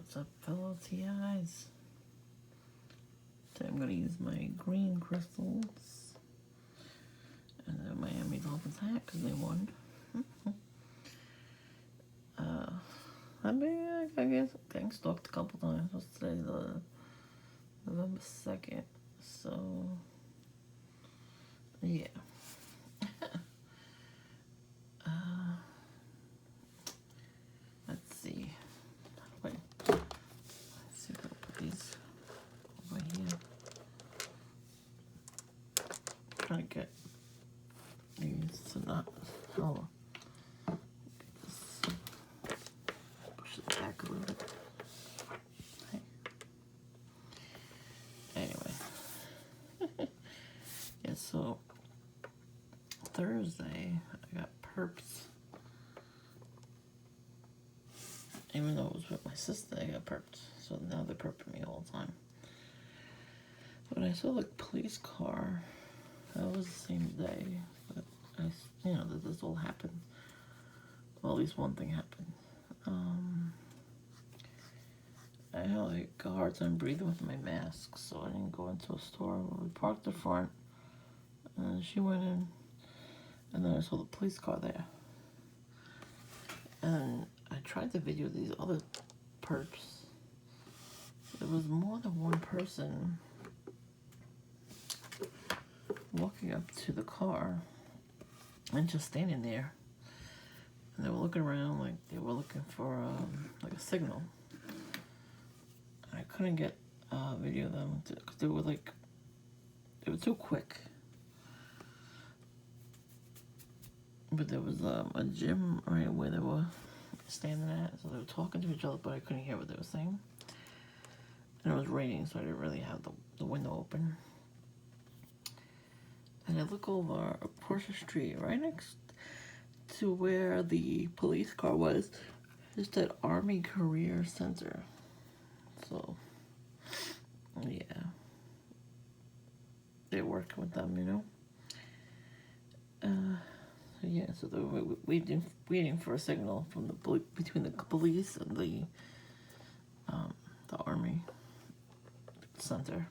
What's up, fellow TIs? Today I'm going to use my green crystals and the Miami Dolphins hat because they won. I guess getting stalked a couple times. What's today? The November 2nd. So, yeah. Let's see. Let's see if I can put these over here. Trying to get these to not. Hold on. Push it back a little bit. Okay. Anyway. Yeah, so Thursday I got perps. Even though it was with my sister, I got perped. So now they're perping me all the time. But I saw the police car. That was the same day. But that this all happened. Well, at least one thing happened. I had like a hard time breathing with my mask, so I didn't go into a store. We parked the front, and she went in, and then I saw the police car there. And I tried to video these other perps. There was more than one person walking up to the car and just standing there. And they were looking around like they were looking for like a signal. I couldn't get video of them because they were too quick. But there was a gym right where they were standing at, so they were talking to each other, but I couldn't hear what they were saying. And it was raining, so I didn't really have the window open. And I look over a Porsche Street right next to where the police car was. It's that Army Career Center. So, yeah. They're working with them, you know? So yeah, so they were waiting for a signal from between the police and the Army Center.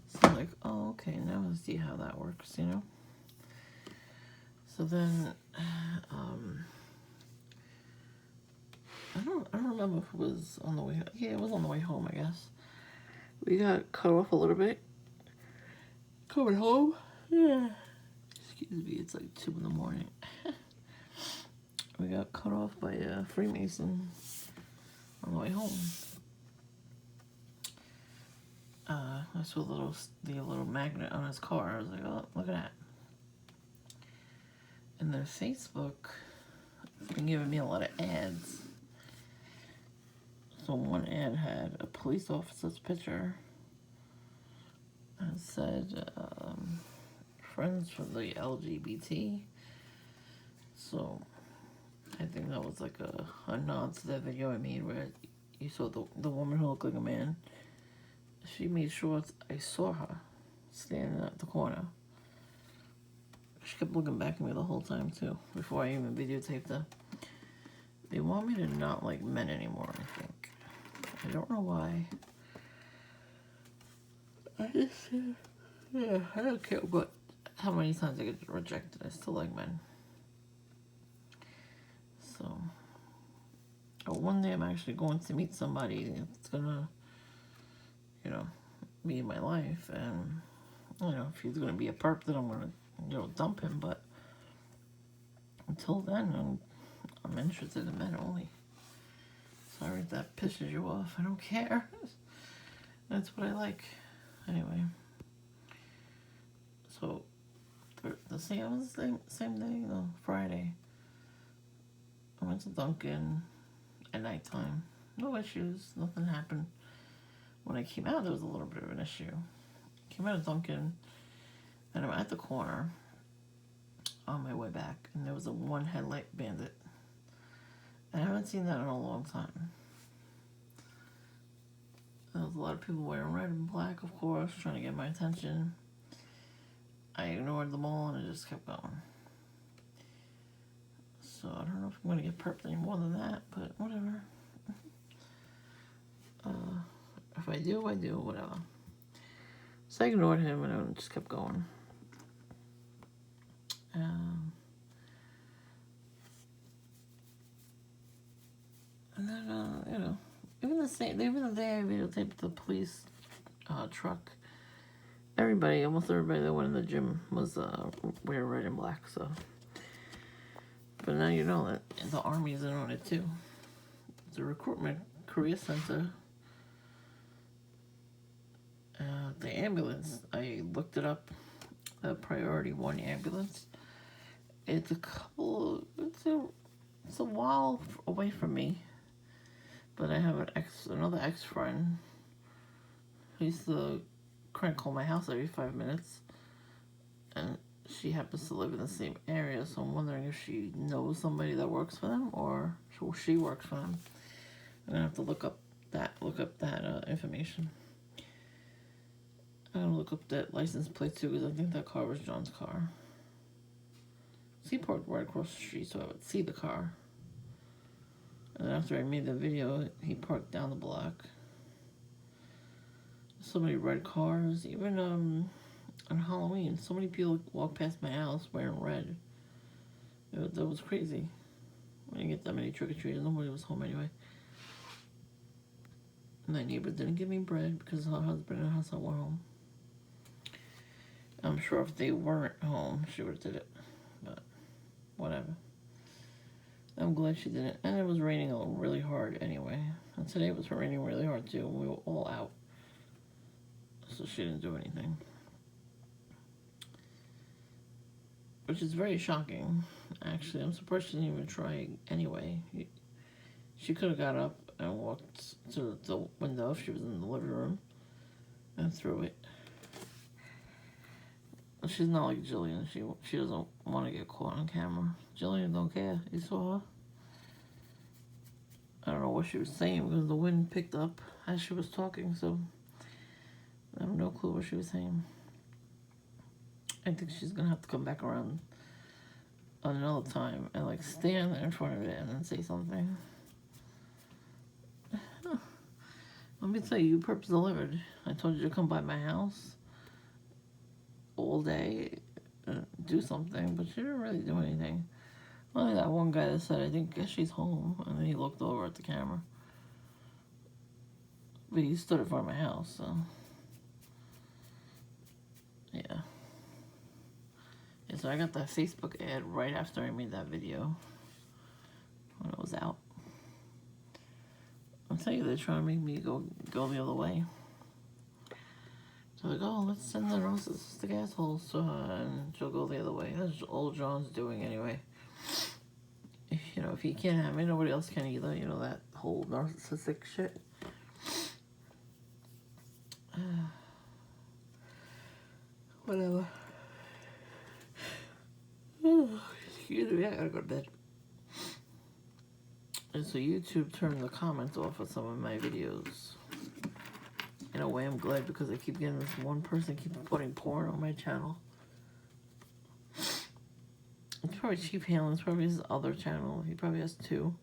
So like, oh, okay, now I see how that works, you know? So then, I don't remember if it was on the way. Yeah, it was on the way home, I guess. We got cut off a little bit. Coming home. Yeah. Excuse me, it's like 2 in the morning. We got cut off by a Freemason on the way home. I saw the little magnet on his car. I was like, oh, look at that. And their Facebook has been giving me a lot of ads. So one ad had a police officer's picture and said, friends for the LGBT. So I think that was like a nod to that video I made where you saw the woman who looked like a man. She made sure I saw her standing at the corner. She kept looking back at me the whole time too, before I even videotaped her. They want me to not like men anymore, I think. I don't know why. I just, yeah, I don't care what, how many times I get rejected. I still like men. So, one day I'm actually going to meet somebody that's gonna, be in my life. And, if he's gonna be a perp, then I'm gonna, dump him. But until then, I'm interested in men only. Sorry if that pisses you off. I don't care. That's what I like. Anyway. So, the same day, Friday. I went to Dunkin' at nighttime. No issues. Nothing happened. When I came out, there was a little bit of an issue. Came out of Dunkin', and I'm at the corner on my way back, and there was a one headlight bandit. And I haven't seen that in a long time. There was a lot of people wearing red and black, of course, trying to get my attention. I ignored them all, and I just kept going. So I don't know if I'm going to get perped any more than that, but whatever. I do, whatever. So I ignored him and I just kept going. And then, you know, even the day I videotaped the police truck, almost everybody that went in the gym was wearing red and black, so. But now you know that the Army is in on it too. It's a recruitment career center. The ambulance, I looked it up, the Priority 1 ambulance. It's a while away from me. But I have another ex-friend who used to call my house every 5 minutes. And she happens to live in the same area, so I'm wondering if she knows somebody that works for them or she works for them. I'm gonna have to look up that information. I'm gonna look up that license plate too, because I think that car was John's car. He parked right across the street, so I would see the car. And after I made the video, he parked down the block. So many red cars. Even on Halloween, so many people walked past my house wearing red. That was crazy. I didn't get that many trick-or-treaters. Nobody was home anyway. My neighbor didn't give me bread because her husband and her son were home. I'm sure if they weren't home, she would have did it. But whatever. I'm glad she didn't. And it was raining really hard anyway. And today it was raining really hard too. And we were all out. So she didn't do anything. Which is very shocking. Actually, I'm surprised she didn't even try anyway. She could have got up and walked to the window if she was in the living room and threw it. She's not like Jillian. She doesn't want to get caught on camera. Jillian don't care. You saw her? I don't know what she was saying because the wind picked up as she was talking, so I have no clue what she was saying. I think she's gonna have to come back around another time and like stand there in front of it and then say something. Let me tell you, Perp's delivered. I told you to come by my house all day and do something, but she didn't really do anything. Only that one guy that said, I guess she's home, and then he looked over at the camera. But he stood in front of my house, so yeah. So I got that Facebook ad right after I made that video when it was out. I'll tell you, they're trying to make me go the other way. So like, oh, let's send the narcissistic assholes to her, and she'll go the other way. That's all John's doing anyway. You know, if he can't have me, nobody else can either. You know, that whole narcissistic shit. Whatever. Excuse me, I gotta go to bed. And so YouTube turned the comments off of some of my videos. In a way, I'm glad because I keep getting this one person keep putting porn on my channel. It's probably Chief Halen's probably his other channel. He probably has two.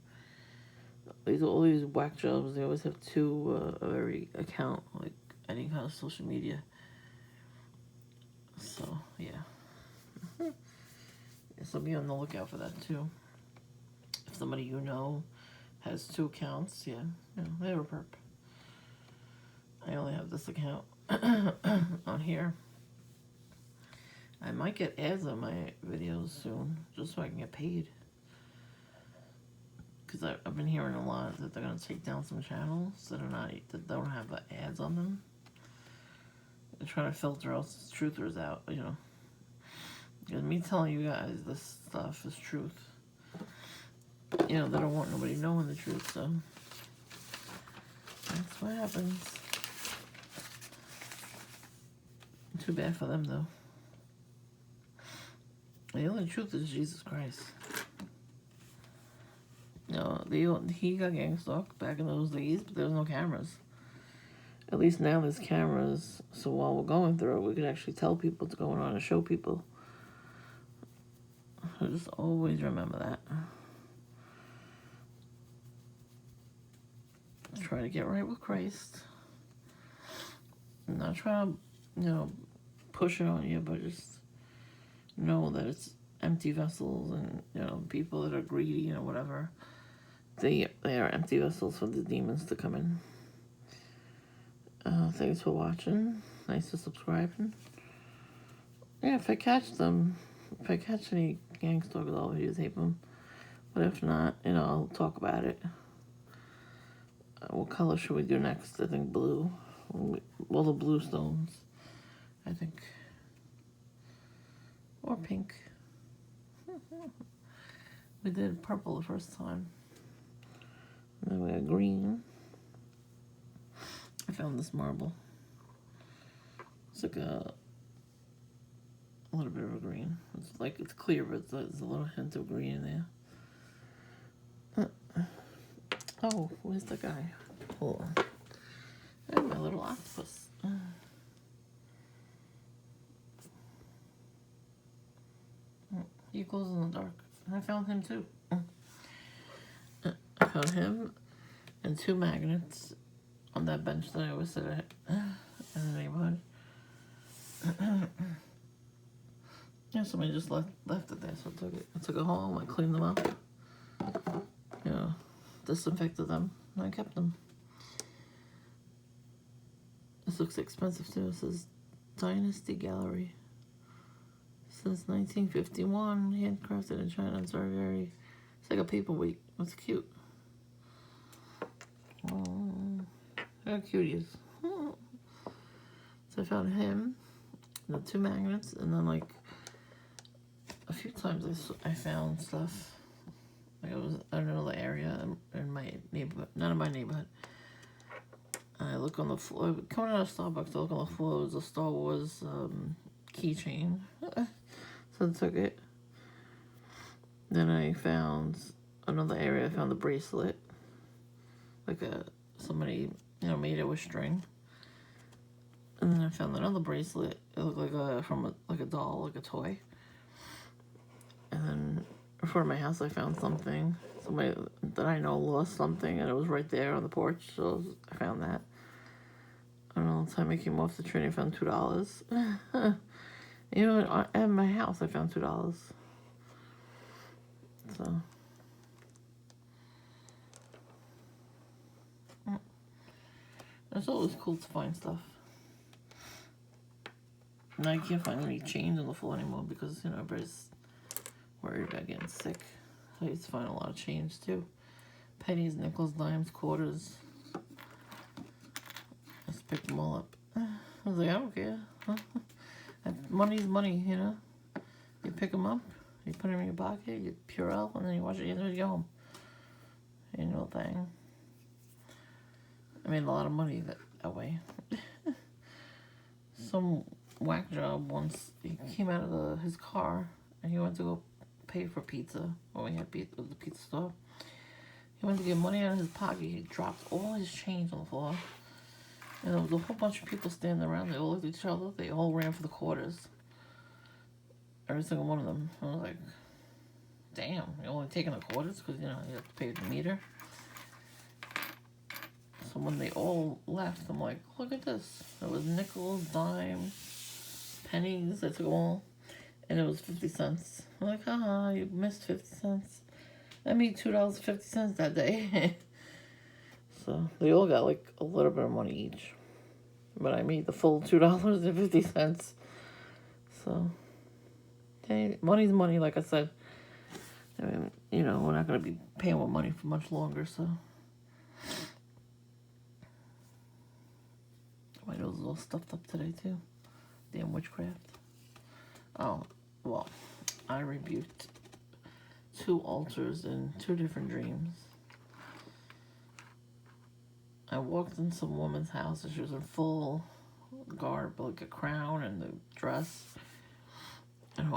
All these whack jobs, they always have two of every account, like any kind of social media. So, yeah. So be on the lookout for that too. If somebody you know has two accounts, yeah, they're a perp. I only have this account on here. I might get ads on my videos soon, just so I can get paid. Because I've been hearing a lot that they're gonna take down some channels that don't have ads on them. They're trying to filter out truthers out, you know. Because me telling you guys this stuff is truth. You know, they don't want nobody knowing the truth, so that's what happens. Too bad for them, though. The only truth is Jesus Christ. No, he got gang stalked back in those days, but there was no cameras. At least now there's cameras, so while we're going through it, we can actually tell people what's going on and show people. So just always remember that. Try to get right with Christ. I'm not trying to, push it on you, but just know that it's empty vessels, and, people that are greedy, whatever. They are empty vessels for the demons to come in. Thanks for watching. Nice for subscribing. Yeah, if I catch any gang stalkers, I'll videotape them. But if not, I'll talk about it. What color should we do next? I think blue. Well, the blue stones, I think. Or pink. We did purple the first time. And then we got green. I found this marble. It's like a little bit of a green. It's clear, but there's a little hint of green in there. Oh, where's the guy? Hold on. And my little octopus. He glows in the dark. I found him too. I found him and 2 magnets on that bench that I always sit at in the neighborhood. Yeah, somebody just left it there, so I took it home. I cleaned them up. Disinfected them, and I kept them. This looks expensive too. It says Dynasty Gallery. Since 1951, handcrafted in China. It's very, it's like a paperweight. It's cute. Oh, how cute he is. So I found him, the 2 magnets, and then a few times I found stuff. It was in another area in my neighborhood, not in my neighborhood. I look on the floor, coming out of Starbucks, I look on the floor, it was a Star Wars keychain. So I took it. Then I found another area, I found a bracelet. Somebody, made it with string. And then I found another bracelet, it looked like from a doll, like a toy. And then in front of my house I found something. Somebody that I know lost something, and it was right there on the porch, so I found that. I don't know, the time I came off the train I found $2. At my house I found $2. So it's always cool to find stuff. And I can't find any change on the floor anymore because, everybody's worried about getting sick. I used to find a lot of change too. Pennies, nickels, dimes, quarters. I just picked them all up. I was like, I don't care. Money's money, You pick them up, you put them in your pocket, you Purell, and then you wash your hands when you go home. Ain't no thing. I made a lot of money that way. Some whack job once, he came out of his car, and he went to go pay for pizza when we had pizza at the pizza store. He went to get money out of his pocket. He dropped all his change on the floor. And there was a whole bunch of people standing around. They all looked at each other. They all ran for the quarters. Every single one of them. I was like, damn, you're only taking the quarters because, you have to pay the meter. So when they all left, I'm like, look at this. It was nickels, dimes, pennies. I took them all. And it was 50 cents. I'm like, you missed 50 cents. I made $2.50 that day. So they all got a little bit of money each. But I made the full $2.50. So, hey, money's money, like I said. I mean, we're not going to be paying with money for much longer, so. My nose is all stuffed up today, too. Damn witchcraft. Oh, well, I rebuked 2 altars in 2 different dreams. I walked in some woman's house and she was in full garb, like a crown and the dress. And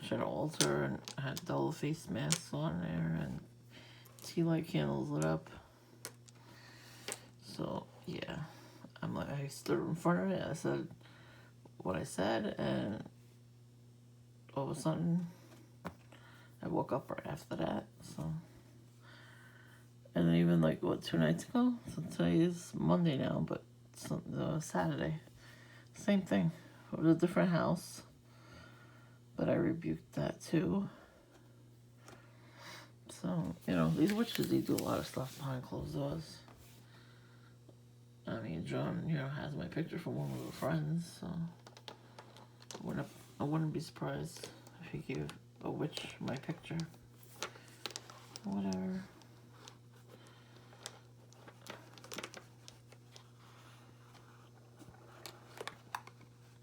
she had an altar and had double face masks on there and tea light candles lit up. So, yeah. I stood in front of it, I said what I said, and all of a sudden, I woke up right after that, so. And then even 2 nights ago? So today is Monday now, but Saturday. Same thing. It was a different house, but I rebuked that too. So, you know, these witches, they do a lot of stuff behind closed doors. I mean, John, you know, has my picture from when we were friends, so I wouldn't be surprised if he gave a witch my picture. Whatever.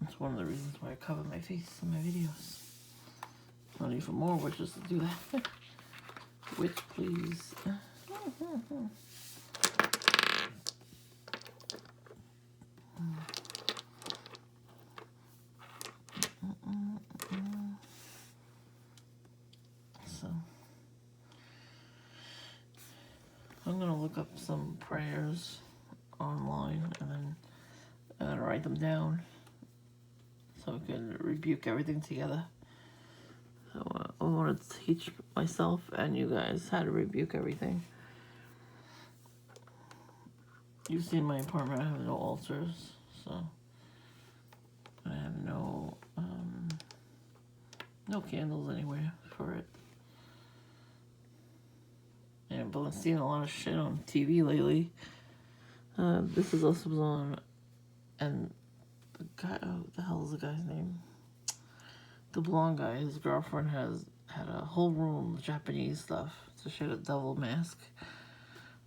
It's one of the reasons why I cover my face in my videos. Not even more witches to do that. Witch, please. So, I'm gonna look up some prayers online and then write them down so I can rebuke everything together. So I want to teach myself and you guys how to rebuke everything. You've seen my apartment. I have no altars, so I have no candles anywhere for it. Yeah, but I'm seeing a lot of shit on TV lately. This is also on, and the guy, what the hell is the guy's name? The blonde guy, his girlfriend had a whole room of Japanese stuff. So she had a devil mask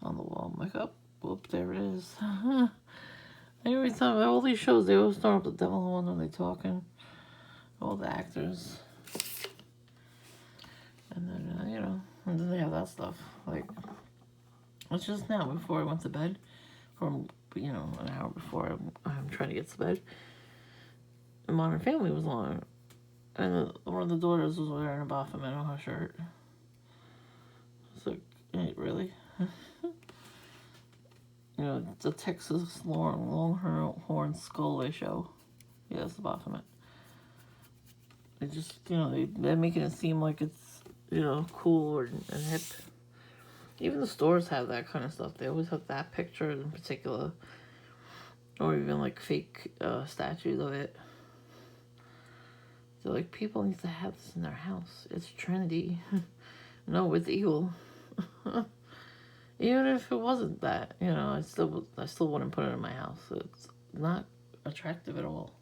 on the wall. I'm like, oh, whoop, there it is. Every time, all these shows, they always start with the devil one when they're talking. All the actors. And then, you know, and then they have that stuff. Like, it's just now, before I went to bed, from, you know, an hour before I'm trying to get to bed, Modern Family was on. And one of the daughters was wearing a Baphomet on her shirt. It's like, hey, really? You know, the Texas Longhorn Skull they show. Yeah, it's the Baphomet. They just, you know, they're making it seem like it's, you know, cool and hip. Even the stores have that kind of stuff. They always have that picture in particular. Or even, like, fake statues of it. So, like, people need to have this in their house. It's Trinity. No, it's evil. Even if it wasn't that, you know, I still wouldn't put it in my house. It's not attractive at all.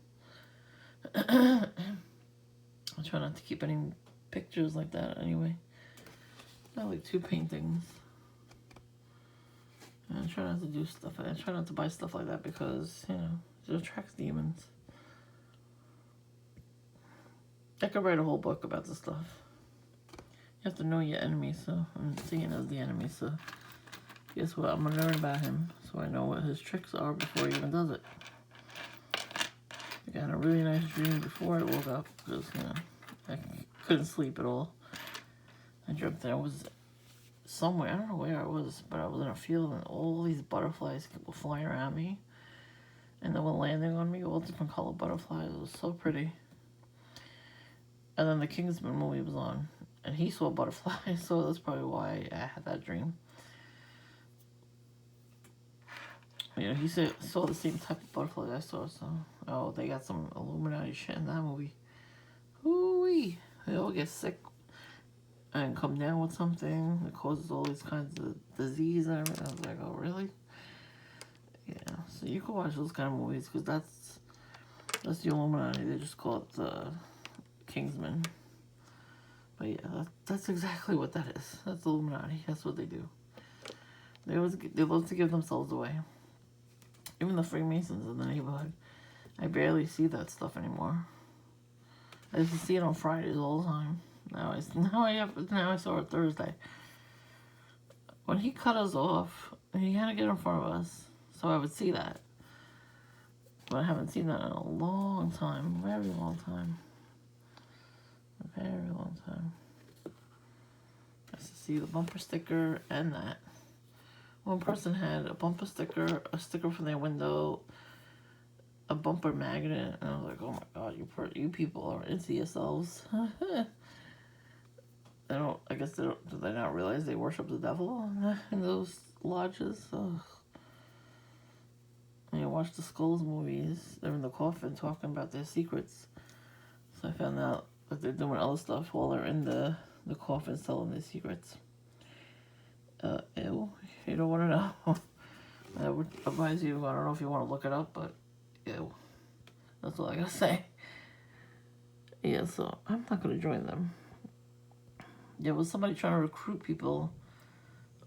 I try not to keep any pictures like that anyway. I have like 2 paintings. And I try not to do stuff. I try not to buy stuff like that because, you know, it attracts demons. I could write a whole book about this stuff. You have to know your enemy, so I'm seeing as the enemy, so guess what? I'm gonna learn about him so I know what his tricks are before he even does it. I got a really nice dream before I woke up because, you know, I couldn't sleep at all. I dreamt that I was somewhere, I don't know where I was, but I was in a field and all these butterflies were flying around me. And they were landing on me, all different color butterflies. It was so pretty. And then the Kingsman movie was on, and he saw butterflies, so that's probably why I had that dream. You know, he saw the same type of butterflies I saw, so... Oh, they got some Illuminati shit in that movie. Ooh-wee! They all get sick and come down with something that causes all these kinds of disease and everything. I was like, oh, really? Yeah, so you can watch those kind of movies, because that's the Illuminati. They just call it the Kingsman. But yeah, that's exactly what that is. That's the Illuminati. That's what they do. They love to give themselves away. Even the Freemasons in the neighborhood. I barely see that stuff anymore. I used to see it on Fridays all the time. Now I saw it Thursday. When he cut us off, he had to get in front of us, so I would see that. But I haven't seen that in a long time. Very long time. A very long time. I used to see the bumper sticker and that. One person had a bumper sticker, a sticker from their window, a bumper magnet, and I was like, oh my god, you people are into yourselves. I guess do they not realize they worship the devil in those lodges? Ugh. And you watch the Skulls movies, they're in the coffin talking about their secrets. So I found out that they're doing other stuff while they're in the coffins telling their secrets. Ew. You don't want to know. I would advise you, I don't know if you want to look it up, but ew. That's all I gotta say. Yeah, so I'm not gonna join them. There was somebody trying to recruit people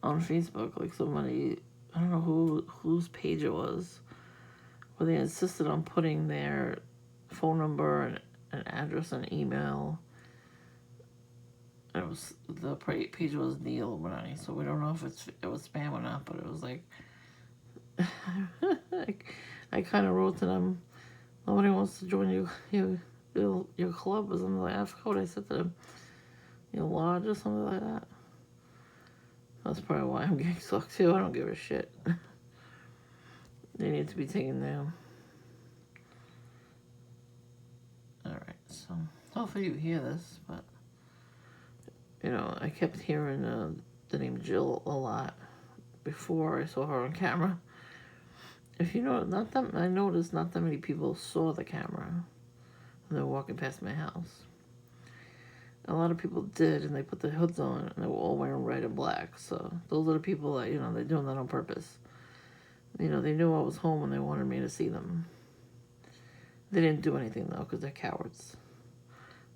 on Facebook, like somebody, I don't know whose page it was, where they insisted on putting their phone number and an address and email. And it was, the page was Neil Benani, so we don't know if it was spam or not, but it was like, I kind of wrote to them, nobody wants to join your club or something like that. I forgot what I said to them. Your lodge or something like that. That's probably why I'm getting sucked too. I don't give a shit. They need to be taken down. Alright, so hopefully you hear this, but you know, I kept hearing the name Jill a lot before I saw her on camera. If you know, I noticed not that many people saw the camera when they were walking past my house. A lot of people did, and they put the hoods on, and they were all wearing red and black. So those are the people that, you know, they're doing that on purpose. You know, they knew I was home and they wanted me to see them. They didn't do anything, though, because they're cowards.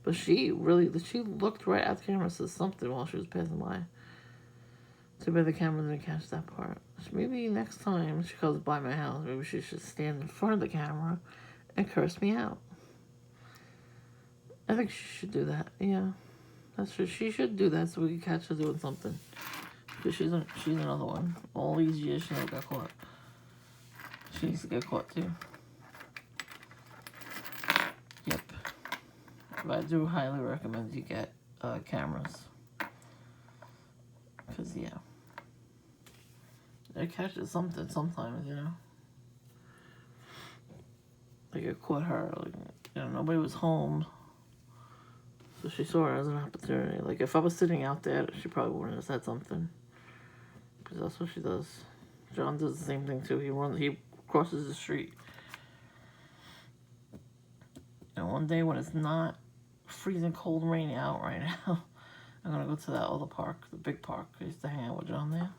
But she looked right at the camera and said something while she was passing by. Too bad the camera didn't catch that part. Maybe next time she comes by my house, maybe she should stand in front of the camera and curse me out. I think she should do that, yeah. That's true. She should do that so we can catch her doing something. Because she's another one. All these years she never got caught. She needs to get caught too. Yep. But I do highly recommend you get cameras. Because, yeah. It catches something sometimes, you know. Like it caught her, like, you know, nobody was home. So she saw it as an opportunity. Like, if I was sitting out there, she probably wouldn't have said something. Because that's what she does. John does the same thing, too. He crosses the street. And one day when it's not freezing cold and rainy out right now, I'm going to go to that other park, the big park. I used to hang out with John there.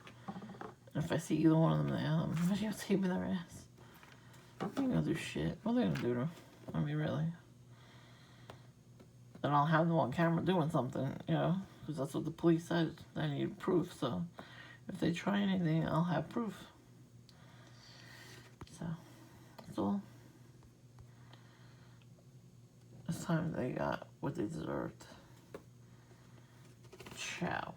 And if I see either one of them there, I'm videotaping their ass. They ain't going to do shit. What are they going to do to her? I mean, really. And I'll have them on camera doing something, you know, because that's what the police said. They need proof, so if they try anything, I'll have proof. So, that's all. This time they got what they deserved. Ciao.